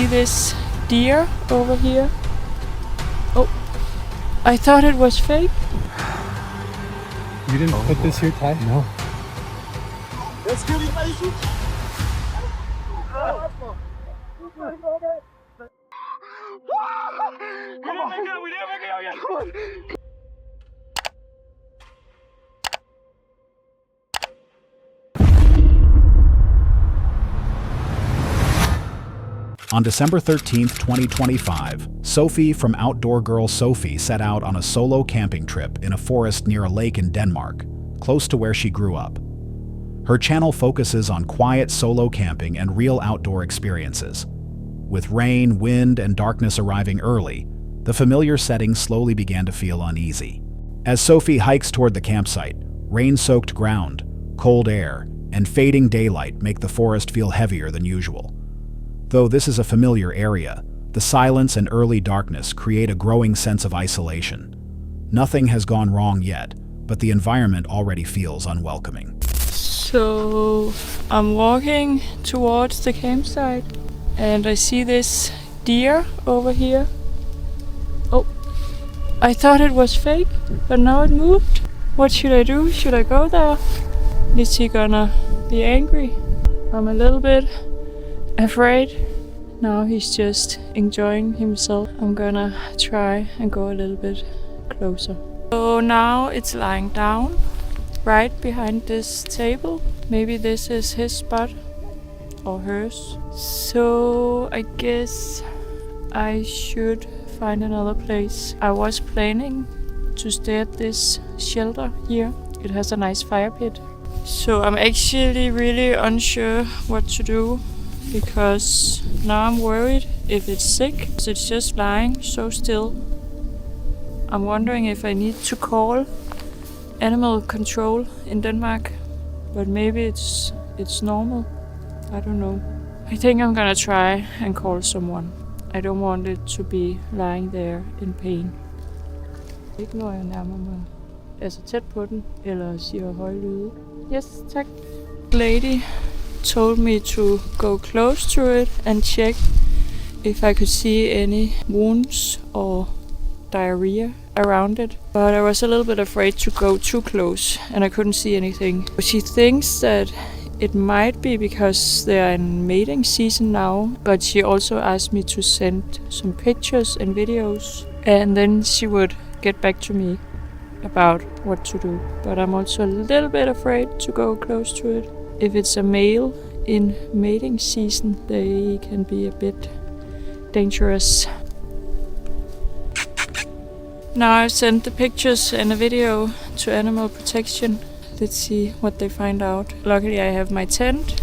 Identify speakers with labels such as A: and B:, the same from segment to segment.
A: see this deer over here. Oh, I thought it was fake.
B: You didn't put this here, Ty? No.
C: Let's get it, baby. We didn't make it out yet. Come on.
D: On December 13th, 2025, Sophie from Outdoor Girl Sophie set out on a solo camping trip in a forest near a lake in Denmark, close to where she grew up. Her channel focuses on quiet solo camping and real outdoor experiences. With rain, wind, and darkness arriving early, the familiar setting slowly began to feel uneasy. As Sophie hikes toward the campsite, rain-soaked ground, cold air, and fading daylight make the forest feel heavier than usual. Though this is a familiar area, the silence and early darkness create a growing sense of isolation. Nothing has gone wrong yet, but the environment already feels unwelcoming.
A: So I'm walking towards the campsite and I see this deer over here. Oh, I thought it was fake, but now it moved. What should I do? Should I go there? Is he gonna be angry? I'm a little bit afraid. Now he's just enjoying himself. I'm gonna try and go a little bit closer. So now it's lying down right behind this table. Maybe this is his spot or hers. So I guess I should find another place. I was planning to stay at this shelter here. It has a nice fire pit. So I'm actually really unsure what to do, because now I'm worried if it's sick. It's just lying so still. I'm wondering if I need to call animal control in Denmark, but maybe it's normal. I don't know. I think I'm gonna try and call someone. I don't want it to be lying there in pain. Ikke når jeg nærmer mig altså tæt på den, eller siger høje lyde. Yes, tak. Lady told me to go close to it and check if I could see any wounds or diarrhea around it. But I was a little bit afraid to go too close and I couldn't see anything. She thinks that it might be because they are in mating season now, but she also asked me to send some pictures and videos, and then she would get back to me about what to do. But I'm also a little bit afraid to go close to it. If it's a male in mating season, they can be a bit dangerous. Now I've sent the pictures and a video to Animal Protection. Let's see what they find out. Luckily I have my tent,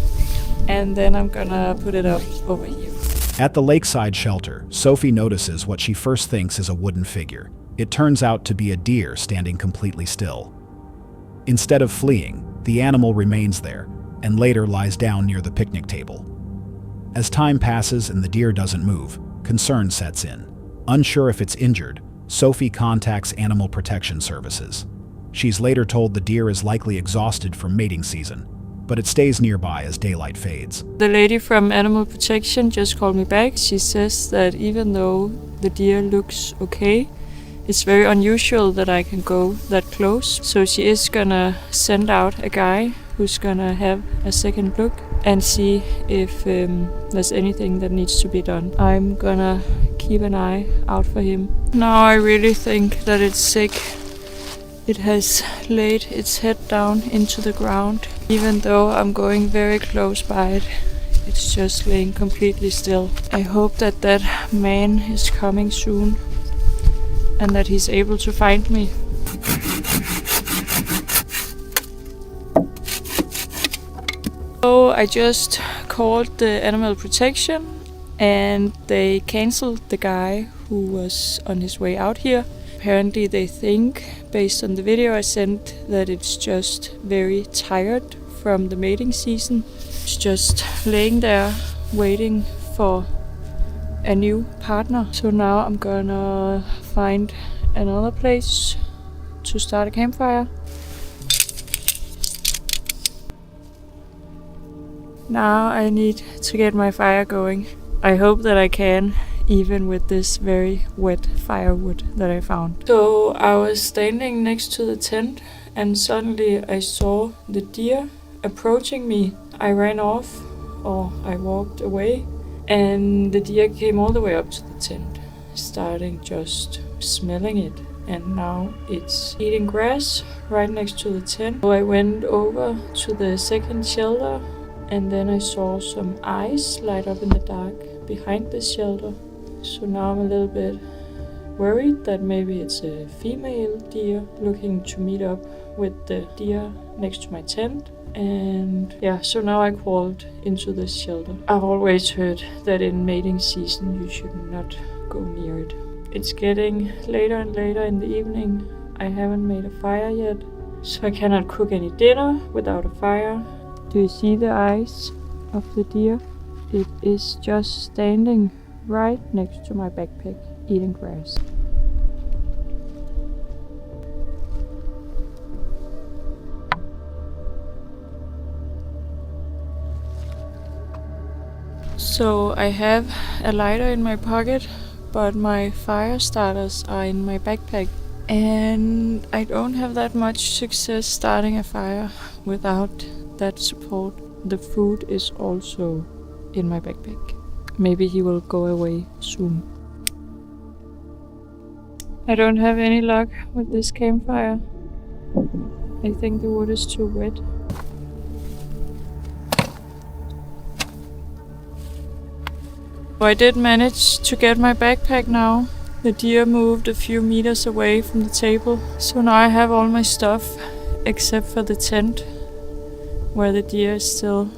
A: and then I'm gonna put it up over here.
D: At the lakeside shelter, Sophie notices what she first thinks is a wooden figure. It turns out to be a deer standing completely still. Instead of fleeing, the animal remains there, and later lies down near the picnic table. As time passes and the deer doesn't move, concern sets in. Unsure if it's injured, Sophie contacts Animal Protection Services. She's later told the deer is likely exhausted from mating season, but it stays nearby as daylight fades.
A: The lady from Animal Protection just called me back. She says that even though the deer looks okay, it's very unusual that I can go that close. So she is gonna send out a guy who's gonna have a second look and see if there's anything that needs to be done. I'm gonna keep an eye out for him. Now I really think that it's sick. It has laid its head down into the ground. Even though I'm going very close by it, it's just laying completely still. I hope that that man is coming soon and that he's able to find me. So I just called the Animal Protection and they cancelled the guy who was on his way out here. Apparently they think, based on the video I sent, that it's just very tired from the mating season. It's just laying there waiting for a new partner. So now I'm gonna find another place to start a campfire. Now I need to get my fire going. I hope that I can, even with this very wet firewood that I found. So I was standing next to the tent and suddenly I saw the deer approaching me. I ran off, or I walked away, and the deer came all the way up to the tent, starting just smelling it. And now it's eating grass right next to the tent. So I went over to the second shelter, and then I saw some eyes light up in the dark behind the shelter. So now I'm a little bit worried that maybe it's a female deer looking to meet up with the deer next to my tent. And yeah, so now I crawled into this shelter. I've always heard that in mating season you should not go near it. It's getting later and later in the evening. I haven't made a fire yet, so I cannot cook any dinner without a fire. Do you see the eyes of the deer? It is just standing right next to my backpack, eating grass. So I have a lighter in my pocket, but my fire starters are in my backpack. And I don't have that much success starting a fire without that support. The food is also in my backpack. Maybe he will go away soon. I don't have any luck with this campfire. I think the wood is too wet. I did manage to get my backpack now. The deer moved a few meters away from the table, so now I have all my stuff except for the tent, where the deer is still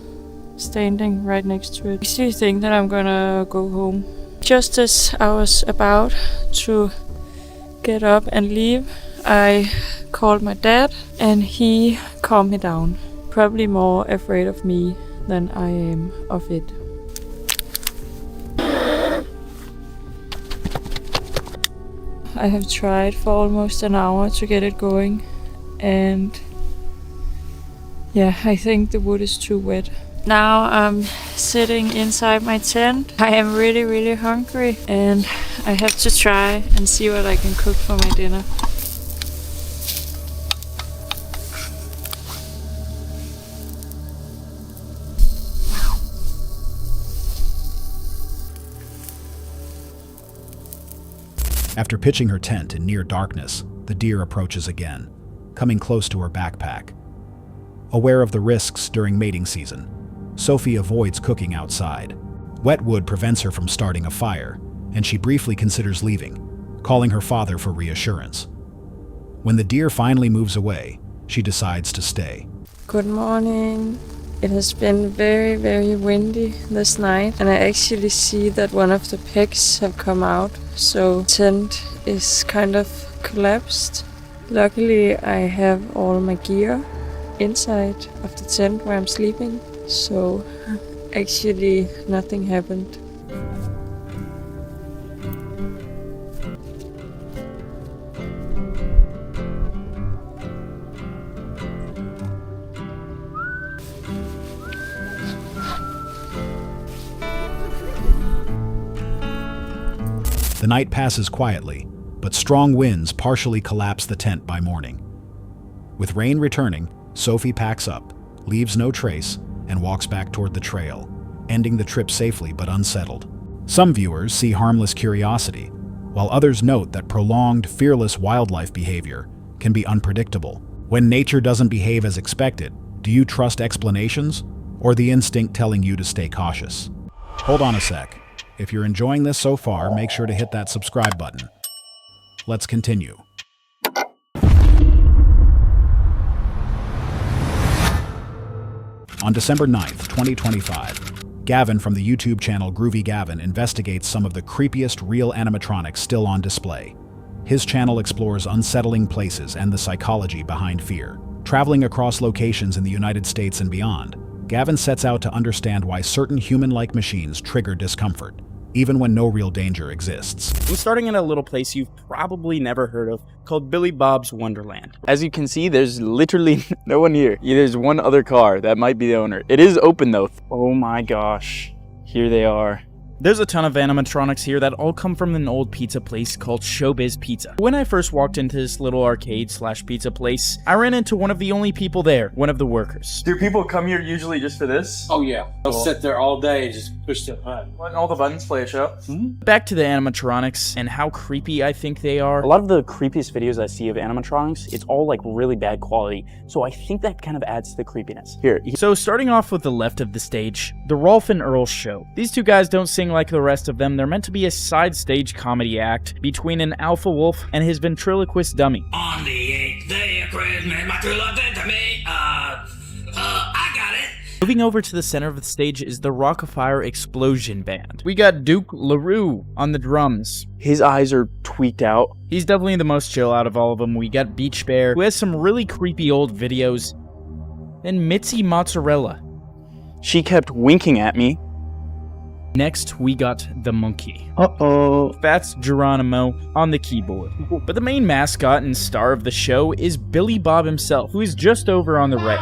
A: standing right next to it. I actually think that I'm gonna go home. Just as I was about to get up and leave, I called my dad and he calmed me down. Probably more afraid of me than I am of it. I have tried for almost an hour to get it going, and yeah, I think the wood is too wet. Now I'm sitting inside my tent. I am really hungry, and I have to try and see what I can cook for my dinner.
D: After pitching her tent in near darkness, the deer approaches again, coming close to her backpack. Aware of the risks during mating season, Sophie avoids cooking outside. Wet wood prevents her from starting a fire, and she briefly considers leaving, calling her father for reassurance. When the deer finally moves away, she decides to stay.
A: Good morning. It has been very windy this night, and I actually see that one of the pegs have come out, so the tent is kind of collapsed. Luckily I have all my gear inside of the tent where I'm sleeping, so actually nothing happened.
D: The night passes quietly, but strong winds partially collapse the tent by morning. With rain returning, Sophie packs up, leaves no trace, and walks back toward the trail, ending the trip safely but unsettled. Some viewers see harmless curiosity, while others note that prolonged, fearless wildlife behavior can be unpredictable. When nature doesn't behave as expected, do you trust explanations or the instinct telling you to stay cautious? Hold on a sec. If you're enjoying this so far, make sure to hit that subscribe button. Let's continue. On December 9th, 2025, Gavin from the YouTube channel Groovy Gavin investigates some of the creepiest real animatronics still on display. His channel explores unsettling places and the psychology behind fear. Traveling across locations in the United States and beyond, Gavin sets out to understand why certain human-like machines trigger discomfort, even when no real danger exists.
B: I'm starting in a little place you've probably never heard of called Billy Bob's Wonderland. As you can see, there's literally no one here. There's one other car that might be the owner. It is open though. Oh my gosh, here they are. There's a ton of animatronics here that all come from an old pizza place called Showbiz Pizza. When I first walked into this little arcade slash pizza place, I ran into one of the only people there, one of the workers. Do people come here usually just for this?
E: Oh yeah, they'll sit there all day and just push the button.
B: Letting all the buttons play a show. Back to the animatronics and how creepy I think they are. A lot of the creepiest videos I see of animatronics, it's all like really bad quality, so I think that kind of adds to the creepiness. So starting off with the left of the stage, the Rolf and Earl Show. These two guys don't sing like the rest of them. They're meant to be a side stage comedy act between an alpha wolf and his ventriloquist dummy.
F: On the 8th day of Christmas, my true love did to me, I got it.
B: Moving over to the center of the stage is the Rockafire Explosion Band. We got Duke LaRue on the drums. His eyes are tweaked out. He's definitely the most chill out of all of them. We got Beach Bear, who has some really creepy old videos. And Mitzi Mozzarella. She kept winking at me. Next, we got the monkey. That's Geronimo on the keyboard. But the main mascot and star of the show is Billy Bob himself, who is just over on the right.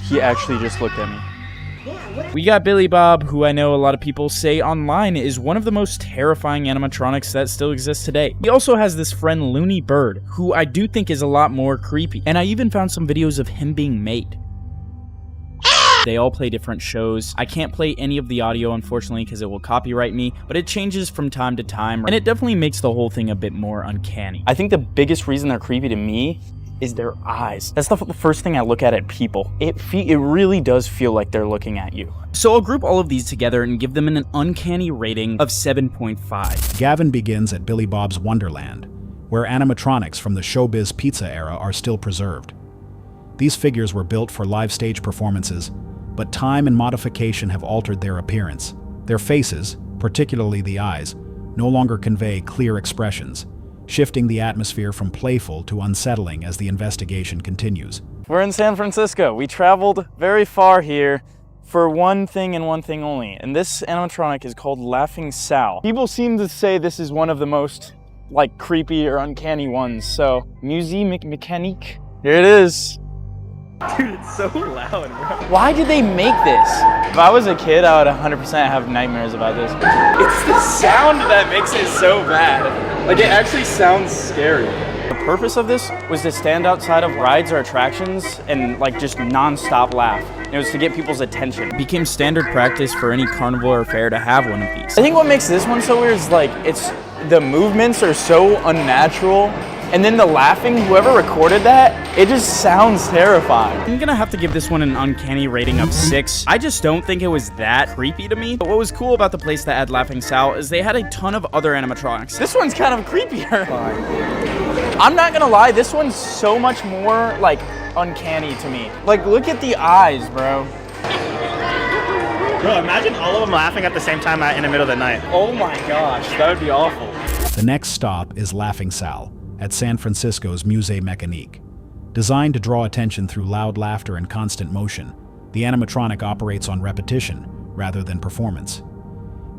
B: He actually just looked at me. We got Billy Bob, who I know a lot of people say online is one of the most terrifying animatronics that still exists today. He also has this friend Looney Bird, who I do think is a lot more creepy, and I even found some videos of him being made. They all play different shows. I can't play any of the audio, unfortunately, because it will copyright me, but it changes from time to time, and it definitely makes the whole thing a bit more uncanny. I think the biggest reason they're creepy to me is their eyes. That's the first thing I look at people. It really does feel like they're looking at you. So I'll group all of these together and give them an uncanny rating of 7.5.
D: Gavin begins at Billy Bob's Wonderland, where animatronics from the Showbiz Pizza era are still preserved. These figures were built for live stage performances, but time and modification have altered their appearance. Their faces, particularly the eyes, no longer convey clear expressions, shifting the atmosphere from playful to unsettling as the investigation continues.
B: We're in San Francisco. We traveled very far here for one thing and one thing only, and this animatronic is called Laughing Sal. People seem to say this is one of the most creepy or uncanny ones, so Musée Mécanique. Here it is. Dude, it's so loud, bro. Why did they make this? If I was a kid, I would 100% have nightmares about this. It's the sound that makes it so bad. It actually sounds scary. The purpose of this was to stand outside of rides or attractions and just non-stop laugh. It was to get people's attention. It became standard practice for any carnival or fair to have one of these. I think what makes this one so weird is the movements are so unnatural. And then the laughing, whoever recorded that, it just sounds terrifying. I'm gonna have to give this one an uncanny rating of 6. I just don't think it was that creepy to me. But what was cool about the place that had Laughing Sal is they had a ton of other animatronics. This one's kind of creepier. I'm not gonna lie, this one's so much more uncanny to me. Look at the eyes, bro.
G: Bro, imagine all of them laughing at the same time in the middle of the night.
B: Oh my gosh, that would be awful.
D: The next stop is Laughing Sal at San Francisco's Musée Mécanique. Designed to draw attention through loud laughter and constant motion, the animatronic operates on repetition rather than performance.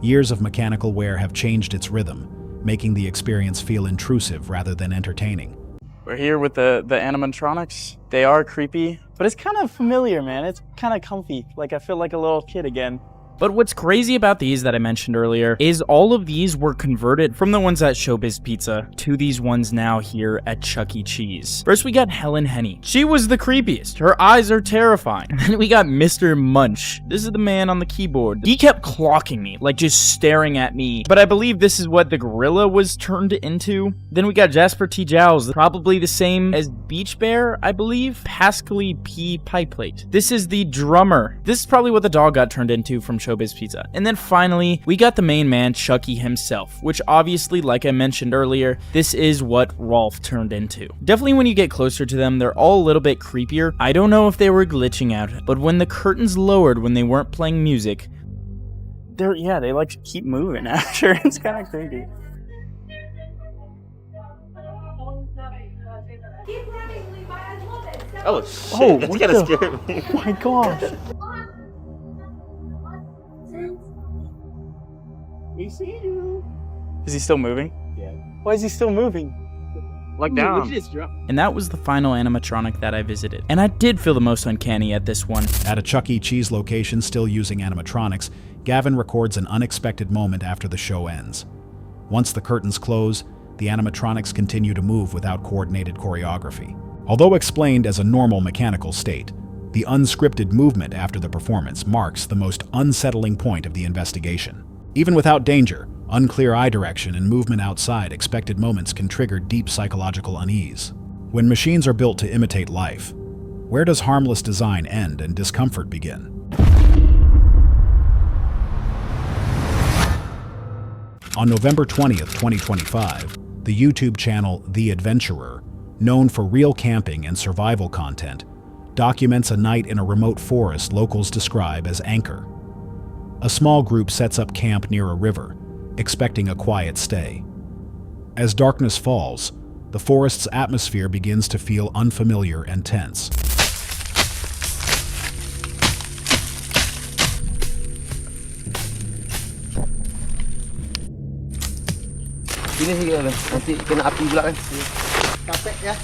D: Years of mechanical wear have changed its rhythm, making the experience feel intrusive rather than entertaining.
B: We're here with the animatronics. They are creepy, but it's kind of familiar, man. It's kind of comfy. I feel like a little kid again. But what's crazy about these that I mentioned earlier is all of these were converted from the ones at Showbiz Pizza to these ones now here at Chuck E. Cheese. First we got Helen Henny. She was the creepiest. Her eyes are terrifying. Then we got Mr. Munch. This is the man on the keyboard. He kept clocking me, just staring at me. But I believe this is what the gorilla was turned into. Then we got Jasper T. Jowls, probably the same as Beach Bear, I believe. Pascally P. Pieplate. This is the drummer. This is probably what the dog got turned into from Showbiz Pizza. And then finally, we got the main man, Chucky himself, which obviously, like I mentioned earlier, this is what Rolf turned into. Definitely when you get closer to them, they're all a little bit creepier. I don't know if they were glitching out, but when the curtains lowered when they weren't playing music, they keep moving after. It's kind of creepy.
G: Oh shit, that's kind of scary.
B: Oh my gosh.
G: We see you.
B: Is he still moving?
G: Yeah.
B: Why is he still moving?
G: Down.
C: Look at this drop.
B: And that was the final animatronic that I visited. And I did feel the most uncanny at this one.
D: At a Chuck E. Cheese location still using animatronics, Gavin records an unexpected moment after the show ends. Once the curtains close, the animatronics continue to move without coordinated choreography. Although explained as a normal mechanical state, the unscripted movement after the performance marks the most unsettling point of the investigation. Even without danger, unclear eye direction and movement outside expected moments can trigger deep psychological unease. When machines are built to imitate life, where does harmless design end and discomfort begin? On November 20th, 2025, the YouTube channel The Adventurer, known for real camping and survival content, documents a night in a remote forest locals describe as Ankor. A small group sets up camp near a river, expecting a quiet stay. As darkness falls, the forest's atmosphere begins to feel unfamiliar and tense.
H: Ini sih nanti kena api pula kan. Capek ya.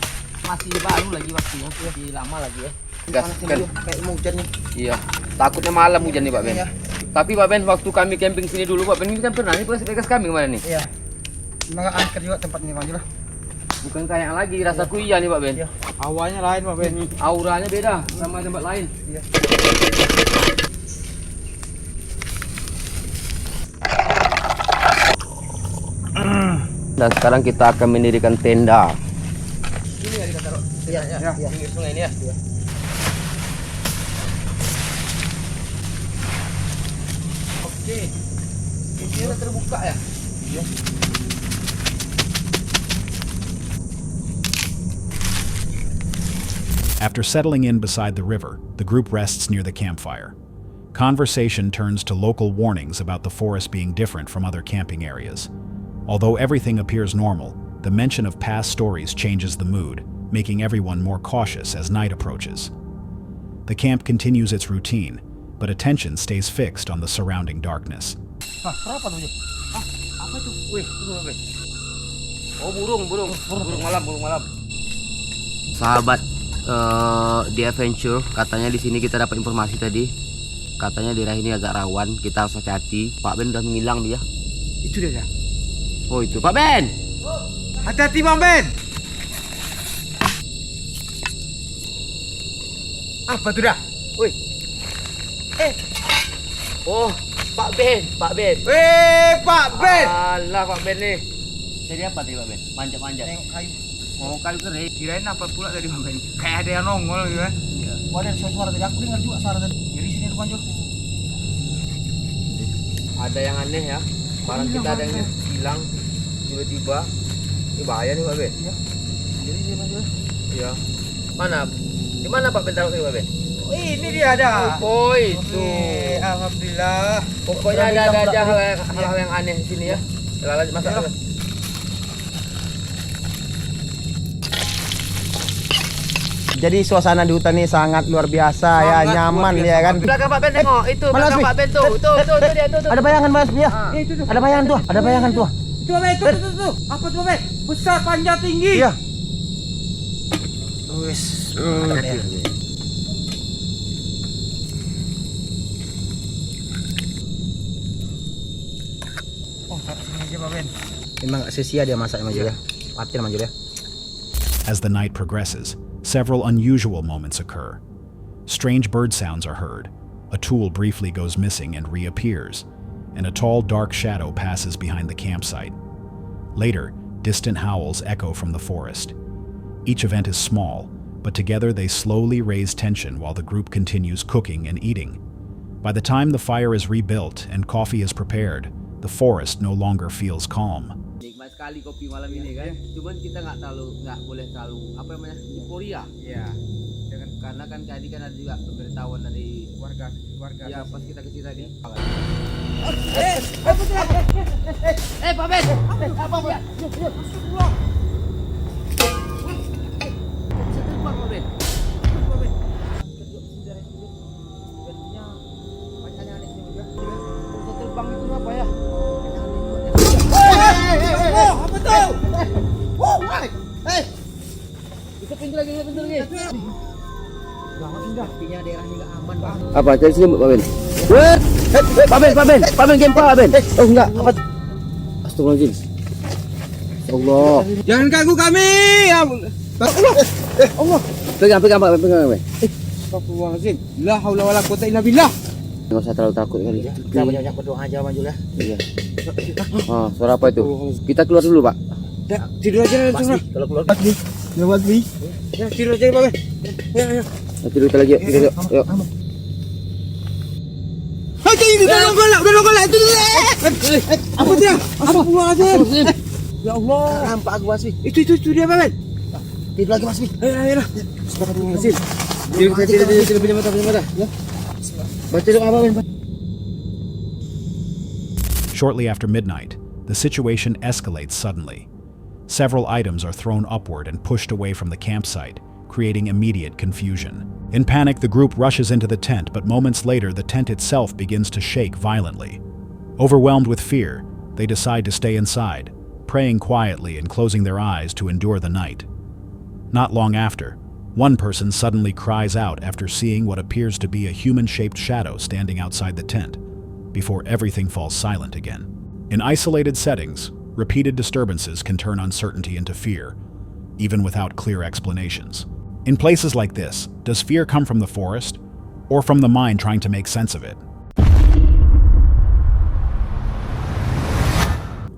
H: Masih baru lagi waktunya. Masih lama lagi ya. Gas kan. Kayak mau hujan nih. Iya. Takutnya malam hujan nih Pak Ben. Iya. Tapi Pak Ben, waktu kami camping sini dulu Pak Ben, ini kan pernah nih bekas kami kemana nih? Iya. Memang angker juga tempat ini Bang. Bukan kayak lagi, rasaku iya nih Pak Ben. Iya. Awalnya lain Pak Ben. Auranya beda sama tempat lain. Iya. Dan sekarang kita akan mendirikan tenda. Ini ya kita taruh. Iya, ya. Pinggir sungai ini ya. Iya. Oke. Ini udah terbuka ya? Iya.
D: After settling in beside the river, the group rests near the campfire. Conversation turns to local warnings about the forest being different from other camping areas. Although everything appears normal, the mention of past stories changes the mood, making everyone more cautious as night approaches. The camp continues its routine, but attention stays fixed on the surrounding darkness.
H: Apa itu? Wih, tunggu. Oh, burung malam. Sahabat The Adventure, katanya di sini kita dapat informasi tadi. Katanya daerah ini agak rawan, kita harus hati-hati. Pak Ben udah menghilang dia. Itu dia. Oh itu Pak Ben. Hati-hati Bang Ben. Apa tuh dah? Woi. Oh Pak Ben. Pak Ben. Alah Pak Ben nih. Jadi apa tadi Pak Ben? Manjat-manjat. Nengok kayu. Oh kayu kering. Kirain apa pula tadi Bang Ben? Kayak ada yang nongol gitu kan? Iya. Oh ada suara tadi. Aku dengar juga suara tadi. Jadi sini depan Jul. Ada yang aneh ya. Barang kita ada yang hilang. Tiba-tiba ini bahaya nih Pak Ben. Iya. Jadi dia masuk. Iya. Mana? Di mana Pak Ben taruh ini Pak Ben? Oh, ini dia ada. Oh itu. Alhamdulillah. Pokoknya ada aja hal-hal yang aneh di sini ya. Lanjut masak.
I: Jadi suasana di hutan ini sangat luar biasa ya, nyaman ya kan.
H: Belakang Pak Ben tengok, itu belakang Pak Ben tuh. Tuh dia tuh.
I: Ada bayangan Mas ya. Ada bayangan tuh.
H: Itu tuh. Apa tuh Ben? Besar, panjang, tinggi.
I: Iya.
H: Wis. Oh, sini aja Pak Ben.
I: Memang sia-sia dia masaknya Maju ya. Patir Maju ya.
D: As the night progresses, several unusual moments occur. Strange bird sounds are heard. A tool briefly goes missing and reappears, and a tall, dark shadow passes behind the campsite. Later, distant howls echo from the forest. Each event is small, but together they slowly raise tension while the group continues cooking and eating. By the time the fire is rebuilt and coffee is prepared, the forest no longer feels calm.
H: Nikmat sekali kopi malam ini kan. Cuman kita nggak boleh terlalu apa namanya euforia. Iya. Karena kan tadi kan ada juga pemberitahuan dari warga. Ya pas kita ke sini tadi. Pak Ben. Apa Bu? Pak Ben. Terbang itu apa ya? Apa tuh? Bisa pintu lagi. Banget sih dah. Artinya daerah ini nggak aman Bang. Apa? Jadi sini Pak Ben. Paben game apa, Ben? Oh enggak, apa? Astagfirullahaladzim. Allah. Jangan ganggu kami. Allah. Pegang, Pak. Astagfirullahaladzim. La haula wala quwata illa billah. Enggak usah terlalu takut kali.
I: Kita banyak berdoa aja Manjul ya.
H: Iya. Suara apa itu? Kita keluar dulu, Pak.
I: Tidur aja langsung. Kalau keluar lagi. Lewat nih.
H: Ya, tidur aja, Pak. Ayo. Tidur kita lagi, yuk. Udah nongol lah. Apa dia? Astagfirullahaladzim. Ya Allah. Nampak aku Mas. Itu dia, Pak. Tidur lagi Mas. Ayo. Astagfirullahaladzim. Tidur punya mata. Ya. Baca doa apa, Ben?
D: Shortly after midnight, the situation escalates suddenly. Several items are thrown upward and pushed away from the campsite, creating immediate confusion. In panic, the group rushes into the tent, but moments later, the tent itself begins to shake violently. Overwhelmed with fear, they decide to stay inside, praying quietly and closing their eyes to endure the night. Not long after, one person suddenly cries out after seeing what appears to be a human-shaped shadow standing outside the tent, before everything falls silent again. In isolated settings, repeated disturbances can turn uncertainty into fear, even without clear explanations. In places like this, does fear come from the forest, or from the mind trying to make sense of it?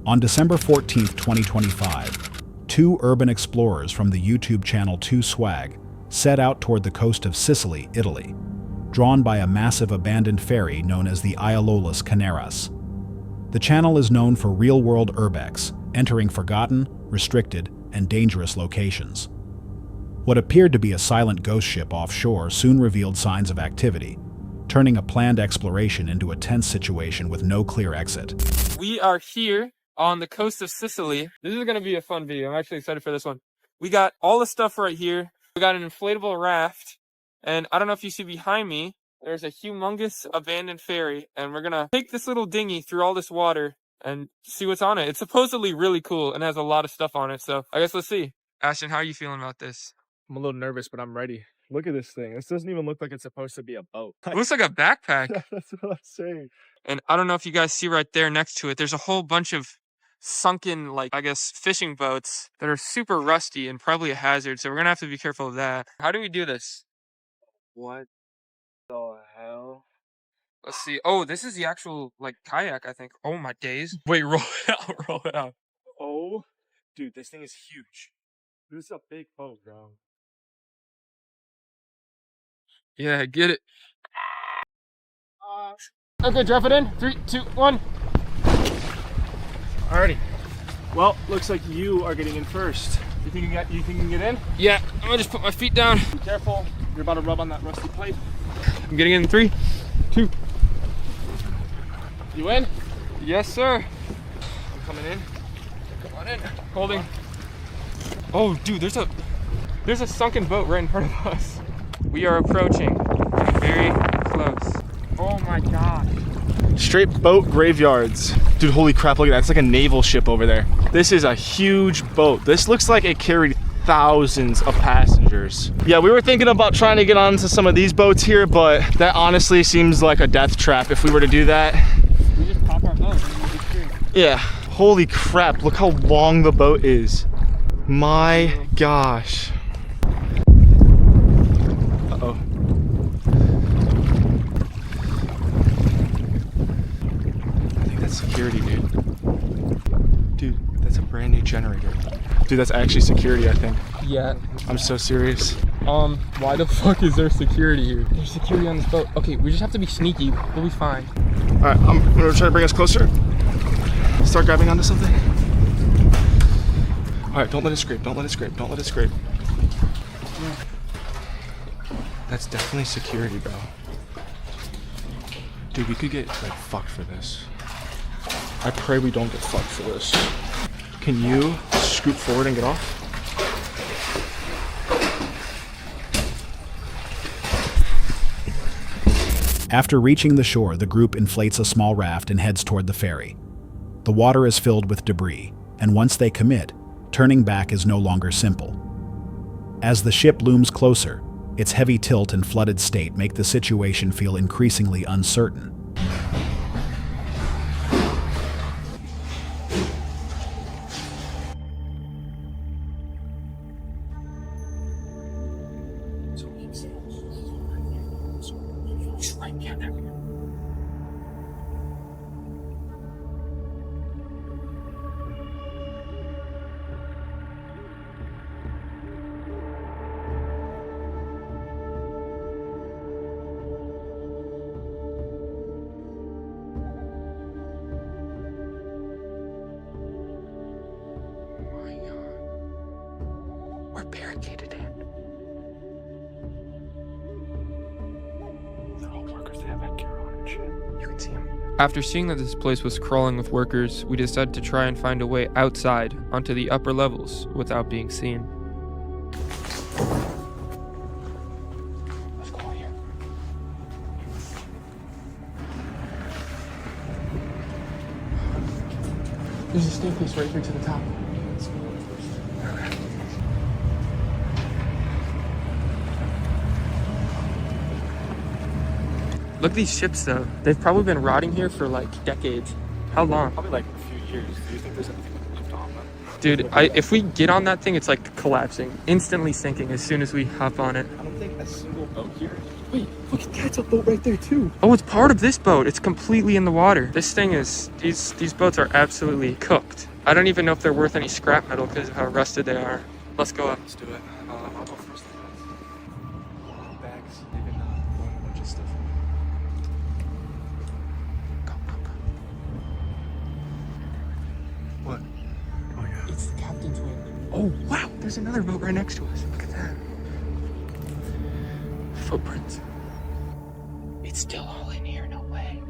D: On December 14, 2025, two urban explorers from the YouTube channel 2Swag set out toward the coast of Sicily, Italy, drawn by a massive abandoned ferry known as the Iololus Canaras. The channel is known for real-world urbex, entering forgotten, restricted, and dangerous locations. What appeared to be a silent ghost ship offshore soon revealed signs of activity, turning a planned exploration into a tense situation with no clear exit.
J: We are here on the coast of Sicily. This is going to be a fun video. I'm actually excited for this one. We got all the stuff right here. We got an inflatable raft, and I don't know if you see behind me, there's a humongous abandoned ferry, and we're going to take this little dinghy through all this water and see what's on it. It's supposedly really cool and has a lot of stuff on it, so I guess let's see. Ashton, how are you feeling about this?
K: I'm a little nervous, but I'm ready. Look at this thing. This doesn't even look like it's supposed to be a boat.
J: It looks like a backpack.
K: That's what I'm saying.
J: And I don't know if you guys see right there next to it, there's a whole bunch of sunken, like, I guess, fishing boats that are super rusty and probably a hazard, so we're gonna have to be careful of that. How do we do this?
K: What the hell?
J: Let's see. Oh, this is the actual, like, kayak, I think. Oh, my days. Wait, roll it out.
K: Oh, dude, this thing is huge. This is a big boat, bro.
J: Yeah, get it.
K: Okay, drop it in. 3, 2, 1. Alrighty. Well, looks like you are getting in first. You think you can get in?
J: Yeah, I'm gonna just put my feet down.
K: Be careful. You're about to rub on that rusty plate.
J: I'm getting in 3, 2.
K: You in?
J: Yes, sir.
K: I'm coming in.
J: Come on in. Holding. Oh, dude, there's a sunken boat right in front of us. We are approaching. Very close. Oh my gosh.
K: Straight boat graveyards. Dude, holy crap, look at that. It's like a naval ship over there. This is a huge boat. This looks like it carried thousands of passengers. Yeah, we were thinking about trying to get onto some of these boats here, but that honestly seems like a death trap if we were to do that.
J: We just pop our boat and we'll be free.
K: Yeah, holy crap, look how long the boat is. My gosh. Uh-oh. I think that's security, dude. Dude, that's a brand new generator. Dude, that's actually security, I think.
J: Yeah.
K: I'm so serious.
J: Why the fuck is there security here? There's security on this boat. Okay, we just have to be sneaky. We'll be fine.
K: All right, I'm gonna try to bring us closer. Start grabbing onto something. All right, don't let it scrape, don't let it scrape, don't let it scrape. That's definitely security, bro. Dude, we could get like fucked for this. I pray we don't get fucked for this. Can you scoot forward and get off?
D: After reaching the shore, the group inflates a small raft and heads toward the ferry. The water is filled with debris, and once they commit, turning back is no longer simple. As the ship looms closer, its heavy tilt and flooded state make the situation feel increasingly uncertain.
H: We're barricaded in.
J: They're all workers. They have Ankor on and shit.
H: You can see them.
J: After seeing that this place was crawling with workers, we decided to try and find a way outside onto the upper levels without being seen.
H: Let's go out here.
J: There's a staircase right here to the top. Look at these ships though. They've probably been rotting here for like decades. How long?
K: Probably like a few years. Do you think there's anything left on them?
J: Dude, if we get on that thing, it's like collapsing. Instantly sinking as soon as we hop on it.
K: I don't think a single boat here. Wait, look, that's a boat right there too.
J: Oh, it's part of this boat. It's completely in the water. This thing is, these boats are absolutely cooked. I don't even know if they're worth any scrap metal because of how rusted they are. Let's go up.
K: Let's do it. I'll go first. Bags, even throwing a bunch of stuff.
J: Go.
K: What? Oh yeah.
J: It's the captain's wing. Oh, wow. There's another boat right next to us. Look at that. Footprints.
H: It's still all in here, no way.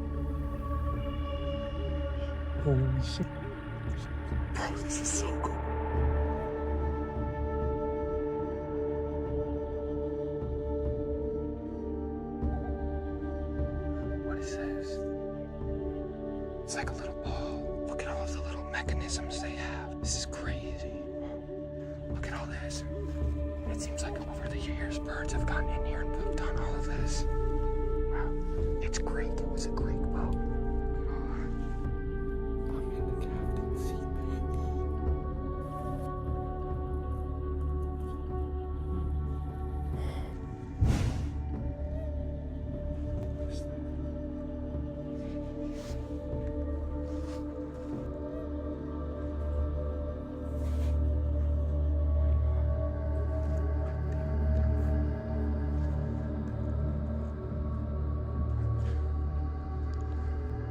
J: Holy shit.
K: Bro, this is so cool.
H: What is this? It's like a little ball. Look at all of the little mechanisms they have. This is crazy. Look at all this. It seems like over the years, birds have gotten in here and pooped on all of this. Wow. It's Greek. It was a Greek boat.
J: I'm in the captain's seat, baby.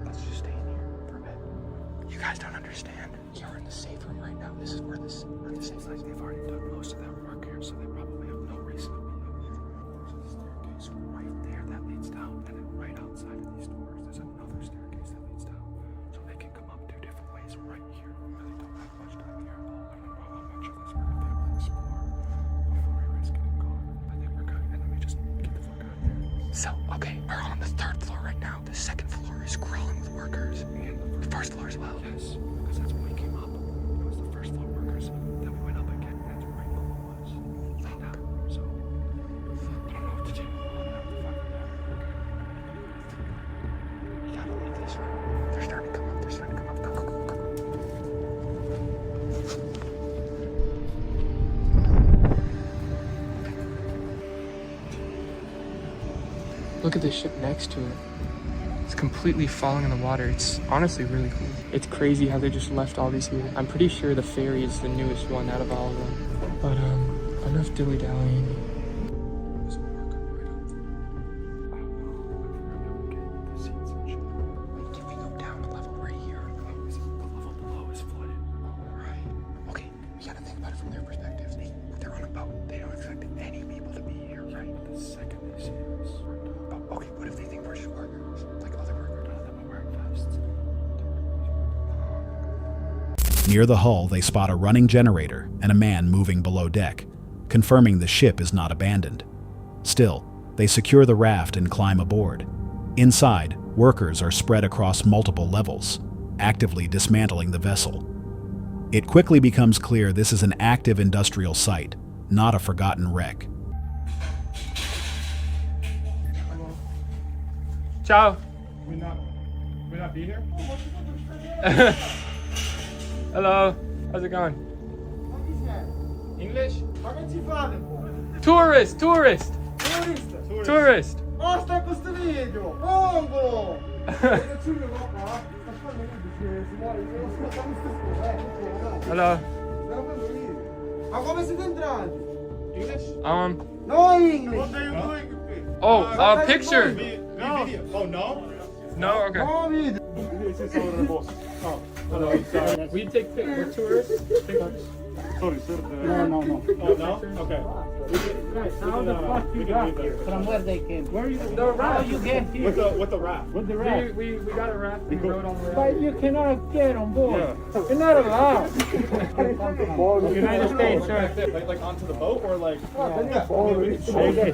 H: Let's just stay in here for a bit. You guys don't understand. You're in the safe room right now. This is where this. Not the safe place.
K: They've already done most of that work here, so they probably have no reason to be here. There's a staircase right there that leads down, and then right outside of these doors, there's another staircase that leads down. So they can come up two different ways right here. We really don't have much time here at all. I don't know how much of this we're gonna be able to explore before we risk getting caught. I think we're good, and then we just get the fuck out of here.
H: So, okay, we're on the 3rd floor right now. The 2nd floor is crawling with workers. The 1st floor as well.
K: Yes, because that's when we came up. It was the 1st floor workers. Then we went up again. That's right below us. Right now. So, I don't know what to do.
H: You gotta leave this room. They're starting to come up. They're starting to come up. Go.
J: Look at the ship next to it. It's completely falling in the water. It's honestly really cool. It's crazy how they just left all these here. I'm pretty sure the ferry is the newest one out of all of them. But enough dilly-dallying.
K: There's a worker right up there. I don't know if we're gonna get the seats and shit.
H: Can we go down a level right here?
K: The level below is flooded.
H: Right. Okay, we gotta think about it from their perspective. They're on a boat. They don't expect any people to be here, right?
K: But the second they see us, we're done.
H: But, okay, what if they think we're just workers? Like other workers?
K: None of them are wearing vests.
D: Near the hull, they spot a running generator and a man moving below deck, confirming the ship is not abandoned. Still, they secure the raft and climb aboard. Inside, workers are spread across multiple levels, actively dismantling the vessel. It quickly becomes clear this is an active industrial site, not a forgotten wreck.
J: Ciao.
K: We not be here?
J: Hello. How's it going? English? Tourist.
C: Basta questo video! Pongo!
J: Hello.
C: Ma come siete entrati?
J: No
C: English!
J: English.
C: What are you doing?
J: Oh, picture.
C: No. Oh, no?
J: No, okay.
C: No video!
J: Will you take pictures? Tourists?
C: Sorry, sir. No. Oh, no? Okay.
H: How the fuck you got here? From where they came?
C: Where are you?
J: The raft.
H: You get here?
C: With the raft.
H: With the raft.
J: We got a raft. We rode on the raft.
H: But you cannot get on board.
J: Yeah.
H: You're not allowed.
J: United States, sir.
K: Like onto the boat or like?
C: Are you guys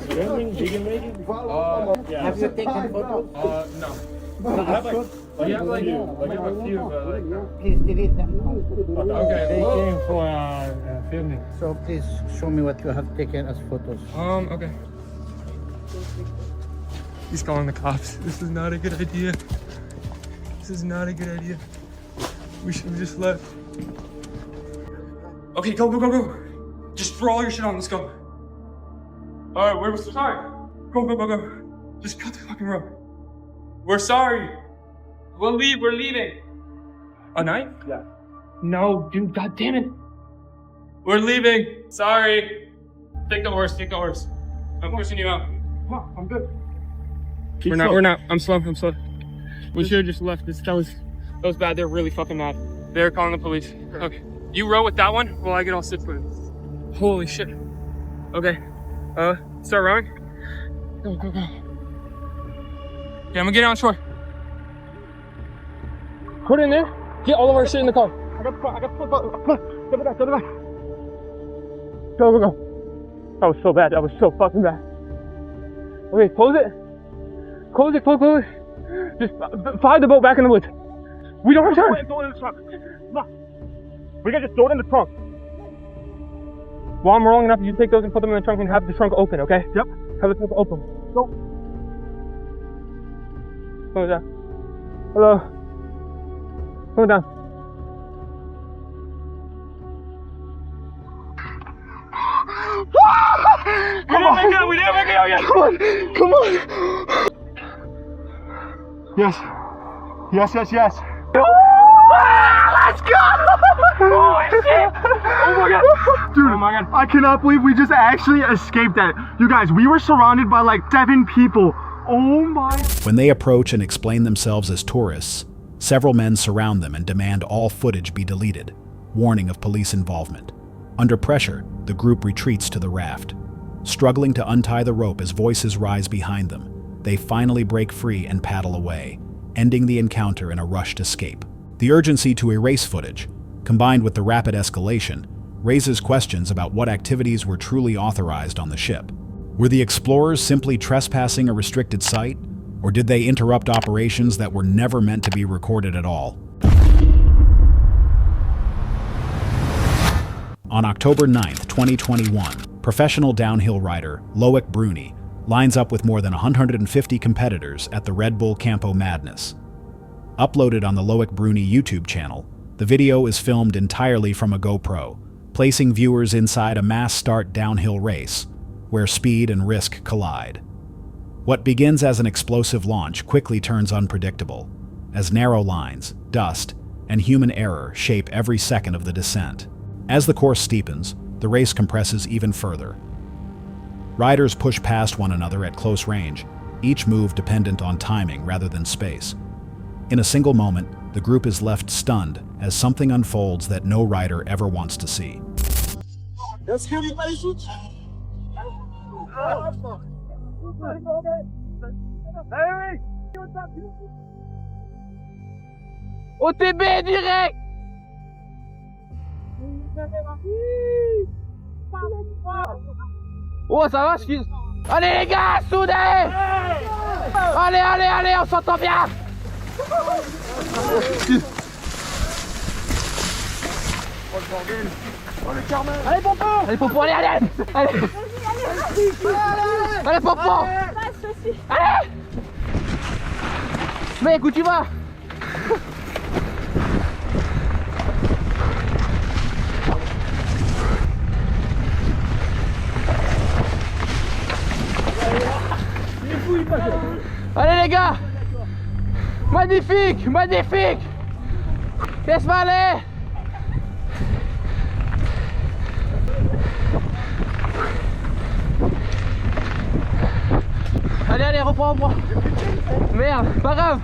C: filming? Video making?
J: Yeah.
H: Have you taken photos?
J: No.
C: I have like
J: You have like a few, but like.
H: Please delete them.
J: Okay.
C: They
J: Well,
C: came for filming.
H: So please show me what you have taken as photos.
J: okay. He's calling the cops. This is not a good idea. This is not a good idea. We should have just left. Okay, go. Just throw all your shit on. Let's go. All right, we're sorry. Go. Just cut the fucking rope. We're sorry. We'll leave. We're leaving. A knife?
C: Yeah.
J: No, dude. God damn it. We're leaving. Sorry. Take the horse. I'm pushing you out. Come on, I'm good. We're not. I'm slow. We should have just left. That was bad. They're really fucking mad. They're calling the police. Okay. You row with that one while I get all six footed. Holy shit. Okay. Start rowing. Go. Okay, I'm gonna get on shore. Put it in there. Get all of our shit in the car. I got Go back. Go. That was so bad. That was so fucking bad. Okay, close it. Close it. Just fly the boat back in the woods. We don't have time. Throw it in the trunk. We can just throw it in the trunk. While I'm rolling enough, you take those and put them in the trunk and have the trunk open, okay? Yep. Have the trunk open. Go. Come down. Hello. Come down. We didn't make it out yet. Come on.
K: Yes.
J: Let's go! Holy shit! Oh my god!
K: Dude, I cannot believe we just actually escaped that. You guys, we were surrounded by like 7 people. Oh my.
D: When they approach and explain themselves as tourists, several men surround them and demand all footage be deleted, warning of police involvement. Under pressure, the group retreats to the raft. Struggling to untie the rope as voices rise behind them, they finally break free and paddle away, ending the encounter in a rushed escape. The urgency to erase footage, combined with the rapid escalation, raises questions about what activities were truly authorized on the ship. Were the explorers simply trespassing a restricted site, or did they interrupt operations that were never meant to be recorded at all? On October 9th, 2021, professional downhill rider Loic Bruni lines up with more than 150 competitors at the Red Bull Campo Madness. Uploaded on the Loic Bruni YouTube channel, the video is filmed entirely from a GoPro, placing viewers inside a mass start downhill race, where speed and risk collide. What begins as an explosive launch quickly turns unpredictable, as narrow lines, dust, and human error shape every second of the descent. As the course steepens, the race compresses even further. Riders push past one another at close range, each move dependent on timing rather than space. In a single moment, the group is left stunned as something unfolds that no rider ever wants to see.
J: OTB direct! Oh, ça va, excuse. Allez les gars, soudez! Allez, on s'entend bien! Allez Popo, allez! Allez Popo! Allez! Mec, où tu vas?
B: Magnifique, magnifique. Laisse-moi aller. Allez, allez, reprends. Merde, pas grave.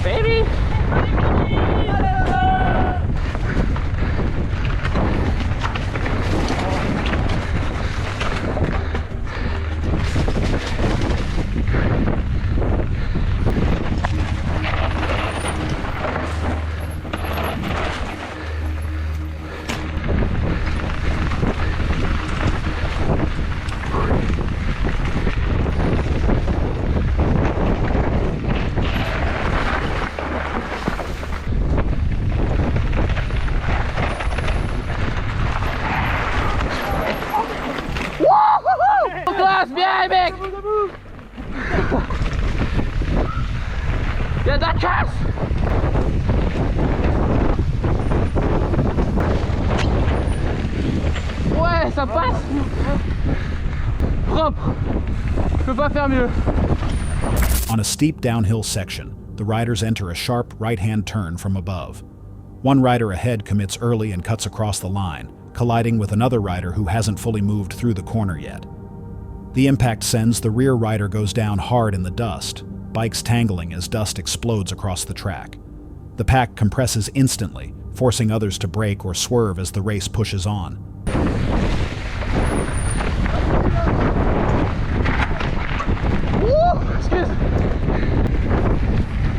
B: Baby. Classe, bien mec. Il y a de la casse. Ouais, ça passe. Propre. Je peux pas faire mieux.
D: On a steep downhill section, the riders enter a sharp right-hand turn from above. One rider ahead commits early and cuts across the line, colliding with another rider who hasn't fully moved through the corner yet. The impact sends the rear rider goes down hard in the dust, bikes tangling as dust explodes across the track. The pack compresses instantly, forcing others to brake or swerve as the race pushes on.
B: Excuse.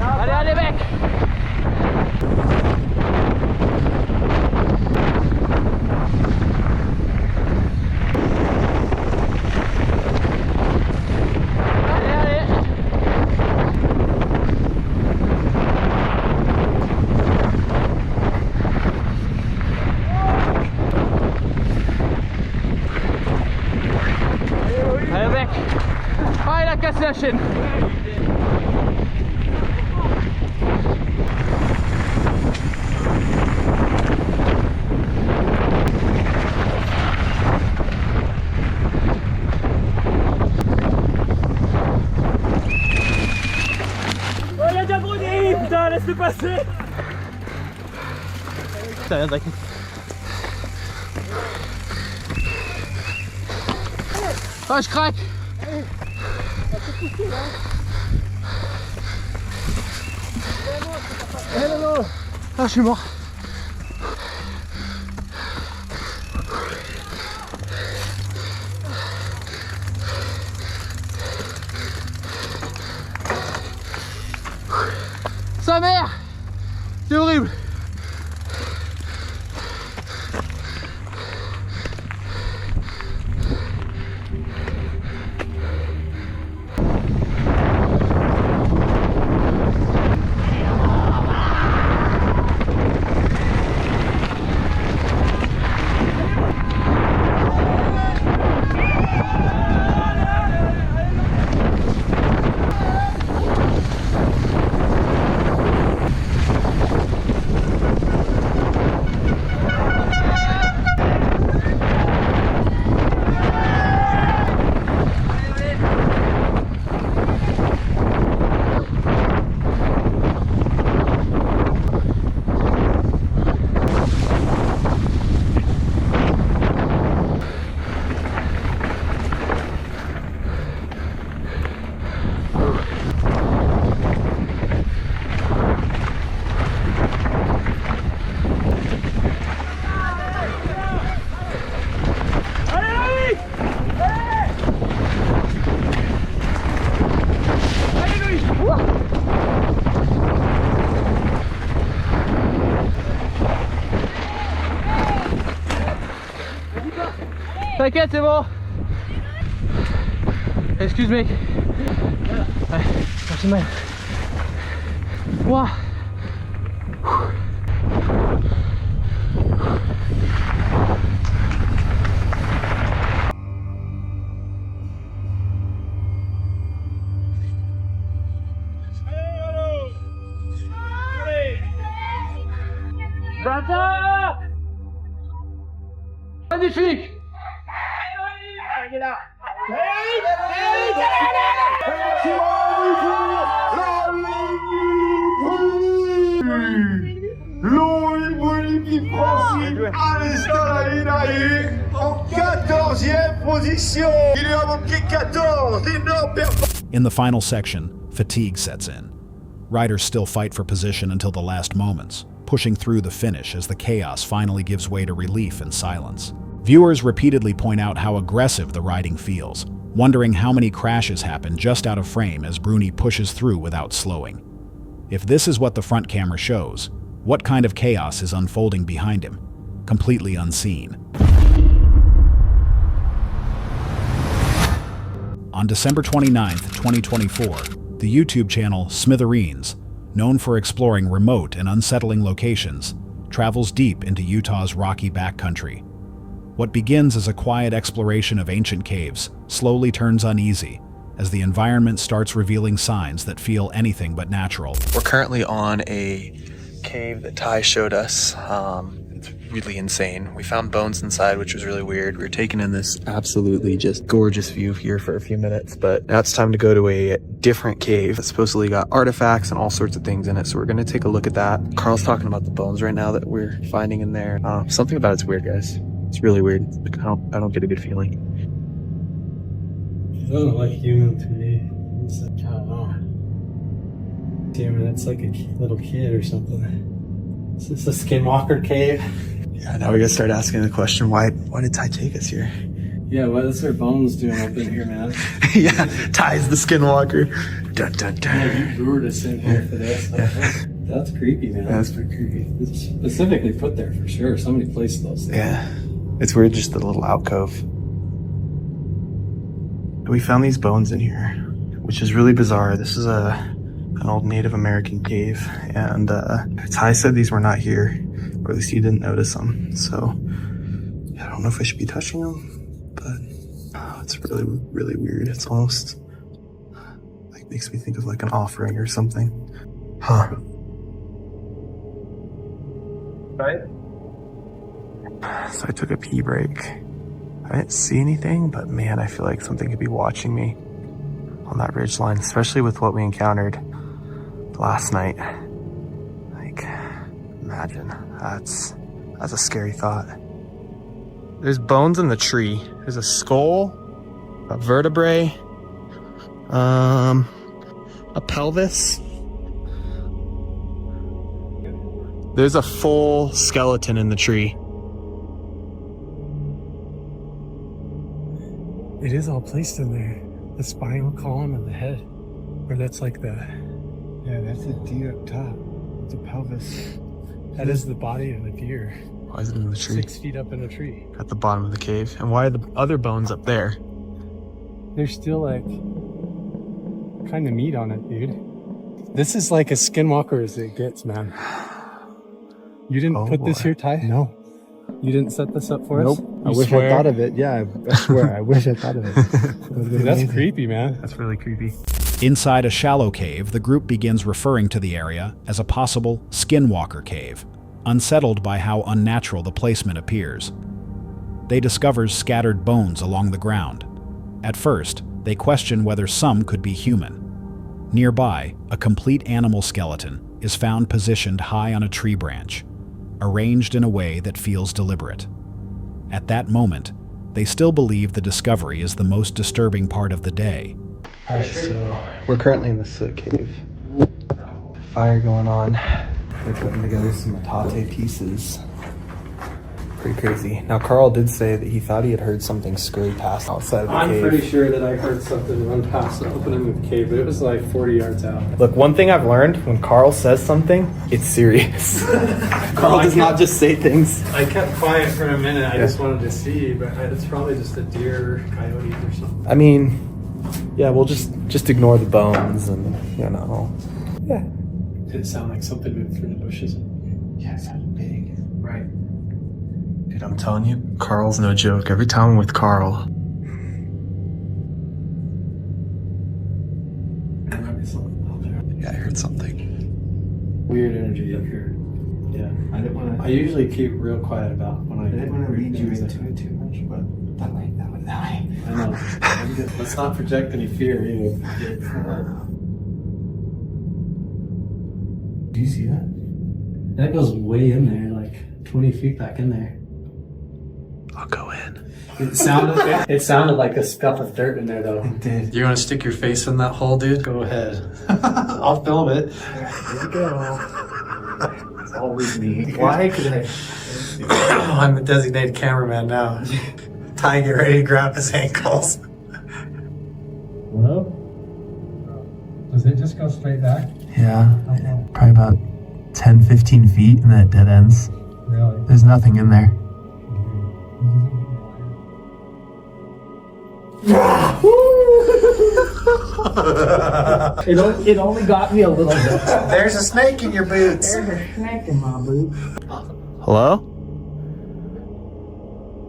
B: Allez, allez mec. Allez mec. Ah, il a cassé la chaîne.
C: Oh, il a déjà brûlé. Putain, laisse-le passer.
B: Putain, rien t'inquiète. Ah, je craque. Ah, je suis mort. Sa mère, c'est horrible. T'inquiète, c'est bon. Excuse mec. Ouais, j'ai mal. Ouah.
E: magnifique!
D: In the final section, fatigue sets in. Riders still fight for position until the last moments, pushing through the finish as the chaos finally gives way to relief and silence. Viewers repeatedly point out how aggressive the riding feels, wondering how many crashes happen just out of frame as Bruni pushes through without slowing. If this is what the front camera shows, what kind of chaos is unfolding behind him, completely unseen? On December 29th, 2024, the YouTube channel Smithereens, known for exploring remote and unsettling locations, travels deep into Utah's rocky backcountry. What begins as a quiet exploration of ancient caves slowly turns uneasy as the environment starts revealing signs that feel anything but natural.
L: We're currently on a cave that Ty showed us. It's really insane. We found bones inside, which was really weird. We were taking in this absolutely just gorgeous view here for a few minutes, but now it's time to go to a different cave. It's supposedly got artifacts and all sorts of things in it, so we're gonna take a look at that. Carl's talking about the bones right now that we're finding in there. Something about it's weird, guys. It's really weird. Like, I don't get a good feeling.
E: It doesn't look like human to me. It's like, I don't know. Damn it, it's like a little kid or something. Is this a skinwalker cave?
L: Yeah, now we gotta start asking the question, why did Ty take us here?
E: Yeah, what is their bones doing up in here, man?
L: Yeah, Ty's the skinwalker. Dun, dun, dun.
E: Yeah, you lured us in here for this. That's creepy, man.
L: That's pretty creepy.
E: It's specifically put there for sure. Somebody placed those things.
L: Yeah, it's weird, just the little alcove. We found these bones in here, which is really bizarre. This is an old Native American cave, and Ty said these were not here, or at least he didn't notice them. So I don't know if I should be touching them, but it's really, really weird. It's almost like makes me think of like an offering or something. Huh.
E: Right?
L: So I took a pee break. I didn't see anything, but man, I feel like something could be watching me on that ridge line, especially with what we encountered last night. Like, imagine, that's a scary thought. There's bones in the tree. There's a skull, a vertebrae, a pelvis. There's a full skeleton in the tree.
E: It is all placed in there. The spinal column and the head. Or that's like the... Yeah, that's a deer up top. It's a pelvis. That is the body of a deer.
L: Why is it in the tree?
E: 6 feet up in a tree.
L: At the bottom of the cave. And why are the other bones up there?
E: There's still like... kind of meat on it, dude. This is like as skinwalker as it gets, man. You didn't put this here, Ty? No. You didn't set this up for us?
I: I wish I thought of it. Yeah, I swear, I wish I thought of it.
E: Dude, that's creepy, man.
L: That's really creepy.
D: Inside a shallow cave, the group begins referring to the area as a possible skinwalker cave, unsettled by how unnatural the placement appears. They discover scattered bones along the ground. At first, they question whether some could be human. Nearby, a complete animal skeleton is found positioned high on a tree branch, arranged in a way that feels deliberate. At that moment, they still believe the discovery is the most disturbing part of the day.
L: Alright, so we're currently in this cave. Fire going on. They're putting together some metate pieces. Pretty crazy. Now, Carl did say that he thought he had heard something scurry past outside of the cave.
E: I'm pretty sure that I heard something run past the opening of the cave, but it was like 40 yards out.
L: Look, one thing I've learned, when Carl says something, it's serious. Carl does not just say things.
E: I kept quiet for a minute. I just wanted to see, but it's probably just a deer, coyote, or something.
L: I mean, yeah, we'll just ignore the bones and, you know. Yeah.
E: Did it sound like something moved through the bushes?
L: Yeah, it sounded big.
E: Right.
L: Dude, I'm telling you, Carl's no joke. Every time I'm with Carl.
E: There might be something out there.
L: Yeah, I heard something.
E: Weird energy up here. Yeah, I didn't want to. I usually keep real quiet about when I didn't want to lead you into it too much, but that way. I know. Let's not project any fear either. Do you see that? That goes way in there, like 20 feet back in there.
L: I'll go in.
E: It sounded like a scuff of dirt in there, though.
L: It did.
E: You want to stick your face in that hole, dude? Go ahead. I'll film it. Here we go. It's always me. Why could I? I'm the designated cameraman now. Ty, get ready to grab his ankles. Hello? Does it just go straight back?
L: Yeah, probably about 10, 15 feet, and then it dead ends.
E: Really?
L: There's nothing in there.
I: It only got me a little bit.
E: There's a snake in your boots.
I: There's a snake in my boot.
K: Hello?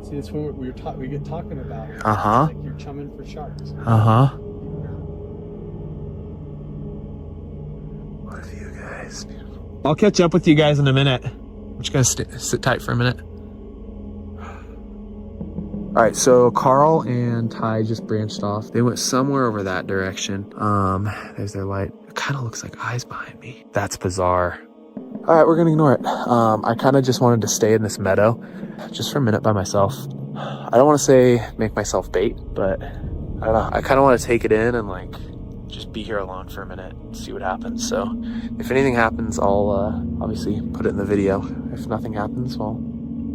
E: See, that's when we get talking about.
K: Uh-huh.
E: Like you're chumming for sharks.
K: Uh-huh.
L: What are you guys?
K: I'll catch up with you guys in a minute. I'm just gonna sit tight for a minute. All right, so Carl and Ty just branched off. They went somewhere over that direction. There's their light. It kind of looks like eyes behind me. That's bizarre. All right, we're gonna ignore it. I kind of just wanted to stay in this meadow just for a minute by myself. I don't want to say make myself bait, but I don't know. I kind of want to take it in and like just be here alone for a minute, see what happens. So if anything happens, I'll obviously put it in the video. If nothing happens, well,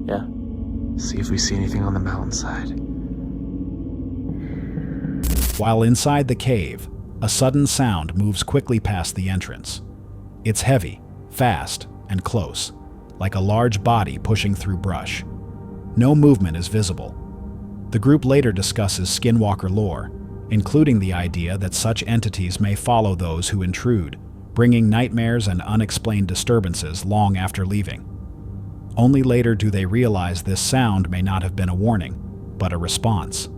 K: yeah. See if we see anything on the mountainside.
D: While inside the cave, a sudden sound moves quickly past the entrance. It's heavy, fast, and close, like a large body pushing through brush. No movement is visible. The group later discusses skinwalker lore, including the idea that such entities may follow those who intrude, bringing nightmares and unexplained disturbances long after leaving. Only later do they realize this sound may not have been a warning, but a response.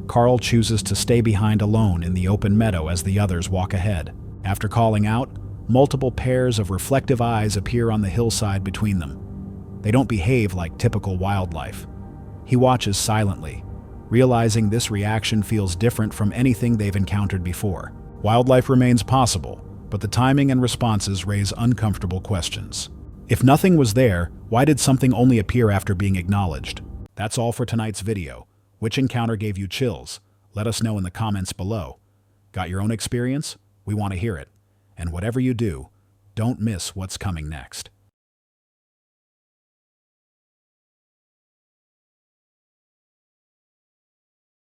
D: Carl chooses to stay behind alone in the open meadow as the others walk ahead. After calling out, multiple pairs of reflective eyes appear on the hillside between them. They don't behave like typical wildlife. He watches silently, realizing this reaction feels different from anything they've encountered before. Wildlife remains possible, but the timing and responses raise uncomfortable questions. If nothing was there, why did something only appear after being acknowledged? That's all for tonight's video. Which encounter gave you chills? Let us know in the comments below. Got your own experience? We want to hear it. And whatever you do, don't miss what's coming next.